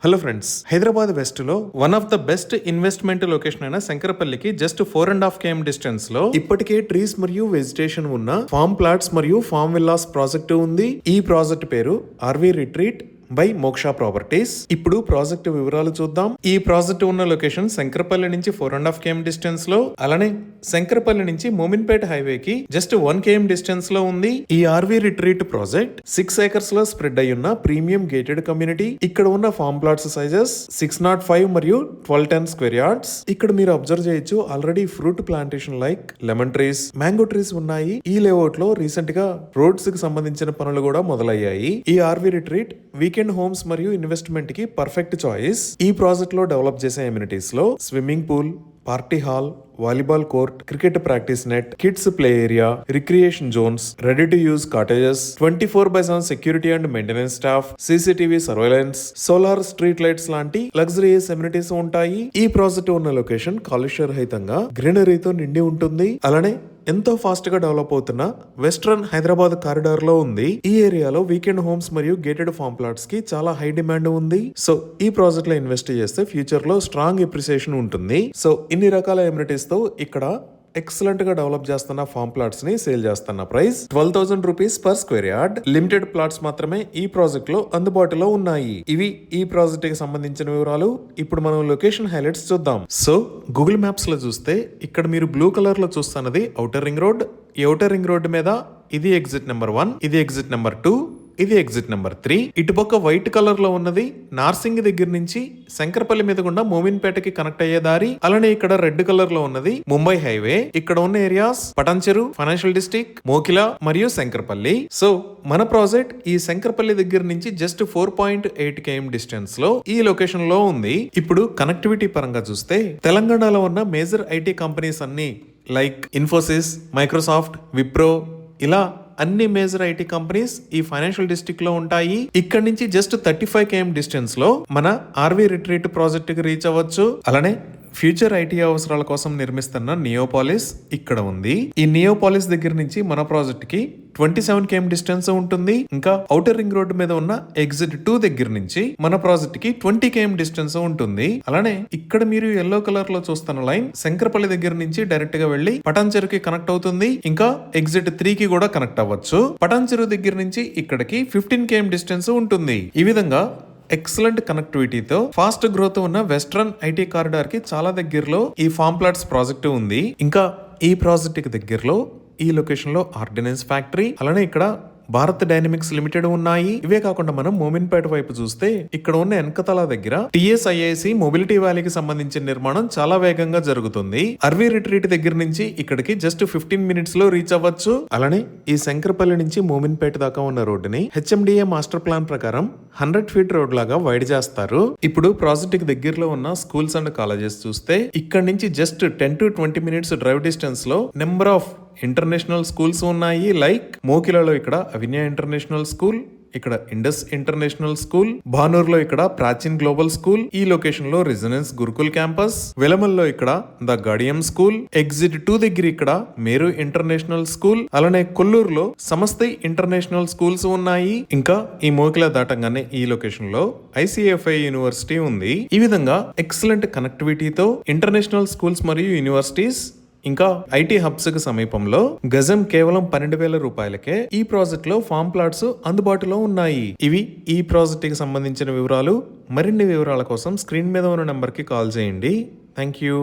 Hello friends, Hyderabad west లో one of the best investment location అయిన శంకరపల్లికి just 4.5 km distance లో ఇప్పటికే ట్రీస్ మరియు వెజిటేషన్ ఉన్న ఫార్మ్ ప్లాట్స్ మరియు ఫార్మ్ విల్లాస్ ప్రాజెక్ట్ ఉంది. ఈ ప్రాజెక్ట్ పేరు ఆర్వి రిట్రీట్ బై మోక్ష ప్రాపర్టీస్. ఇప్పుడు ప్రాజెక్ట్ వివరాలు చూద్దాం. ఈ ప్రాజెక్ట్ ఉన్న లొకేషన్ శంకరపల్లి నుంచి 4.5 km డిస్టెన్స్ లో, అలానే శంకరపల్లి నుంచి మోమిన్పేట హైవేకి జస్ట్ 1 km డిస్టెన్స్ లో ఉంది. ఈ ఆర్వి రిట్రీట్ ప్రాజెక్ట్ 6 acres లో స్ప్రెడ్ అయి ఉన్న ప్రీమియం గేటెడ్ కమ్యూనిటీ. ఇక్కడ ఉన్న ఫార్మ్ ప్లాట్స్ సైజెస్ 605 మరియు 1210 స్క్వేర్ యార్డ్స్. ఇక్కడ మీరు అబ్జర్వ్ చేయొచ్చు, already fruit plantation like lemon trees, mango trees ఉన్నాయి. ఈ లేఅవుట్ లో రీసెంట్ గా రోడ్స్ కి సంబంధించిన పనులు కూడా మొదలయ్యాయి. ఈ ఆర్వి రిట్రీట్ వీకెండ్ హోమ్స్ మరియు ఇన్వెస్ట్మెంట్ కి పర్ఫెక్ట్ చాయిస్. ఈ ప్రాజెక్ట్ లో డెవలప్ చేసే ఎమ్యూనిటీస్ లో swimming pool, party hall, volleyball court, cricket practice net, kids play area, recreation zones, ready to use cottages, 24/7 security and maintenance staff, CCTV surveillance, solar street lights లాంటి luxuries amenities ఉంటాయి. ఈ project ఉన్న location కాలుష్య రహితంగా గ్రీనరీతో నిండి ఉంటుంది. అలానే ఎంతో ఫాస్ట్ గా డెవలప్ అవుతున్న వెస్ట్రన్ హైదరాబాద్ కారిడార్ లో ఉంది. ఈ ఏరియాలో వీకెండ్ హోమ్స్ మరియు గేటెడ్ ఫార్మ్ ప్లాట్స్ కి చాలా హై డిమాండ్ ఉంది. సో ఈ ప్రాజెక్ట్ లో ఇన్వెస్ట్ చేస్తే ఫ్యూచర్ లో స్ట్రాంగ్ అప్రిసియేషన్ ఉంటుంది. సో ఇన్ని రకాల ఎమ్యూనిటీస్ తో ఇక్కడ ఎక్సలెంట్ గా డెవలప్ చేస్తున్న ఫార్మ్ ప్లాట్స్ ని సేల్ చేస్తున్న price 12,000 rupees per square yard. Limited plots మాత్రమే ఈ ప్రాజెక్ట్ లో అందుబాటులో ఉన్నాయి. ఇవి ఈ ప్రాజెక్ట్ కి సంబంధించిన వివరాలు. ఇప్పుడు మనం లొకేషన్ హైలైట్స్ చూద్దాం. సో గూగుల్ మ్యాప్స్ లో చూస్తే ఇక్కడ మీరు బ్లూ కలర్ లో చూస్తున్నది ఔటర్ రింగ్ రోడ్. ఈ ఔటర్ రింగ్ రోడ్ మీద ఇది ఎగ్జిట్ నెంబర్ 1, ఇది ఎగ్జిట్ నెంబర్ 2, ఇది ఎగ్జిట్ నెంబర్ 3. ఇటుపక్క వైట్ కలర్ లో ఉన్నది నార్సింగ్ దగ్గర నుంచి శంకరపల్లి మీద గుండా మోమిన్పేటకి కనెక్ట్ అయ్యే దారి. అలానే ఇక్కడ రెడ్ కలర్ లో ఉన్నది ముంబై హైవే. ఇక్కడ ఉన్న areas Patancheru, financial district, Mokila మరియు శంకరపల్లి. సో మన ప్రాజెక్ట్ ఈ శంకరపల్లి దగ్గర నుంచి జస్ట్ 4.8 km డిస్టెన్స్ లో ఈ లొకేషన్ లో ఉంది. ఇప్పుడు కనెక్టివిటీ పరంగా చూస్తే తెలంగాణలో ఉన్న మేజర్ ఐటీ కంపెనీస్ అన్ని లైక్ ఇన్ఫోసిస్, మైక్రోసాఫ్ట్, విప్రో, ఇలా అన్ని మేజర్ ఐటీ కంపెనీస్ ఈ ఫైనాన్షియల్ డిస్ట్రిక్ట్ లో ఉంటాయి. ఇక్కడ నుంచి జస్ట్ 35 km డిస్టెన్స్ లో మన ఆర్వి రిట్రీట్ ప్రాజెక్ట్ కి రీచ్ అవ్వచ్చు. అలానే ఫ్యూచర్ ఐటీ అవసరాల కోసం నిర్మిస్తున్న నియోపాలిస్ ఇక్కడ ఉంది. ఈ నియోపాలిస్ దగ్గర నుంచి మన ప్రాజెక్ట్ కి 27 km డిస్టెన్స్ ఉంటుంది. ఇంకా ఔటర్ రింగ్ రోడ్ మీద ఉన్న ఎగ్జిట్ 2 దగ్గర నుంచి మన ప్రాజెక్ట్ కి 20 km డిస్టెన్స్ ఉంటుంది. అలానే ఇక్కడ మీరు ఎల్లో కలర్ లో చూస్తున్న లైన్ శంకరపల్లి దగ్గర నుంచి డైరెక్ట్ గా వెళ్లి పటాన్చెరుకి కనెక్ట్ అవుతుంది. ఇంకా ఎగ్జిట్ 3 కి కూడా కనెక్ట్ అవ్వచ్చు. పటాన్చెరు దగ్గర నుంచి ఇక్కడికి 15 km డిస్టెన్స్ ఉంటుంది. ఈ విధంగా ఎక్సలెంట్ కనెక్టివిటీతో ఫాస్ట్ గ్రోత్ ఉన్న వెస్ట్రన్ ఐటీ కారిడార్ కి చాలా దగ్గరలో ఈ ఫార్మ్ ప్లాట్స్ ప్రాజెక్ట్ ఉంది. ఇంకా ఈ ప్రాజెక్ట్ కి దగ్గరలో ఈ లొకేషన్ లో ఆర్డినెన్స్ ఫ్యాక్టరీ, అలానే ఇక్కడ భారత్ డైనమిక్స్ లిమిటెడ్ ఉన్నాయి. ఇవే కాకుండా మనం మోమిన్పేట వైపు చూస్తే ఇక్కడ ఉన్న ఎన్కతల దగ్గర టిఎస్ఐఐసి మొబిలిటీ వ్యాలీకి సంబంధించిన నిర్మాణం చాలా వేగంగా జరుగుతుంది. ఆర్వి రిట్రీట్ దగ్గర నుంచి ఇక్కడికి జస్ట్ 15 minutes లో రీచ్ అవ్వచ్చు. అలానే ఈ శంకరపల్లి నుంచి మోమిన్పేట దాకా ఉన్న రోడ్డుని హెచ్ఎండిఏ మాస్టర్ ప్లాన్ ప్రకారం 100 feet రోడ్ లాగా వైడ్ చేస్తారు. ఇప్పుడు ప్రాజెక్ట్ కి దగ్గరలో ఉన్న స్కూల్స్ అండ్ కాలేజెస్ చూస్తే ఇక్కడ నుంచి just 10 to 20 minutes drive distance లో నెంబర్ ఆఫ్ ఇంటర్నేషనల్ స్కూల్స్ ఉన్నాయి. లైక్ మోకిలాలో ఇక్కడ అవిన్య ఇంటర్నేషనల్ స్కూల్, ఇక్కడ ఇండస్ ఇంటర్నేషనల్ స్కూల్, భానూర్లో ఇక్కడ ప్రాచీన్ గ్లోబల్ స్కూల్, ఈ లొకేషన్ లో రెసిడెన్స్ గురుకుల్ క్యాంపస్, వెలమల్లో ఇక్కడ ద గాడియం స్కూల్, ఎగ్జిట్ 2 దగ్గర ఇక్కడ మేరు ఇంటర్నేషనల్ స్కూల్, అలానే కొల్లూరులో సమస్తై ఇంటర్నేషనల్ స్కూల్స్ ఉన్నాయి. ఇంకా ఈ మోకిలా దాటంగానే ఈ లొకేషన్ లో ఐసిఎఫ్ఐ యూనివర్సిటీ ఉంది. ఈ విధంగా ఎక్సలెంట్ కనెక్టివిటీతో ఇంటర్నేషనల్ స్కూల్స్ మరియు యూనివర్సిటీస్ ఇంకా ఐటీ హబ్స్ కి సమీపంలో గజం కేవలం 12,000 రూపాయలకే ఈ ప్రాజెక్ట్ లో ఫార్మ్ ప్లాట్స్ అందుబాటులో ఉన్నాయి. ఇవి ఈ ప్రాజెక్ట్ కి సంబంధించిన వివరాలు. మరిన్ని వివరాల కోసం స్క్రీన్ మీద ఉన్న నెంబర్ కి కాల్ చేయండి. Thank you.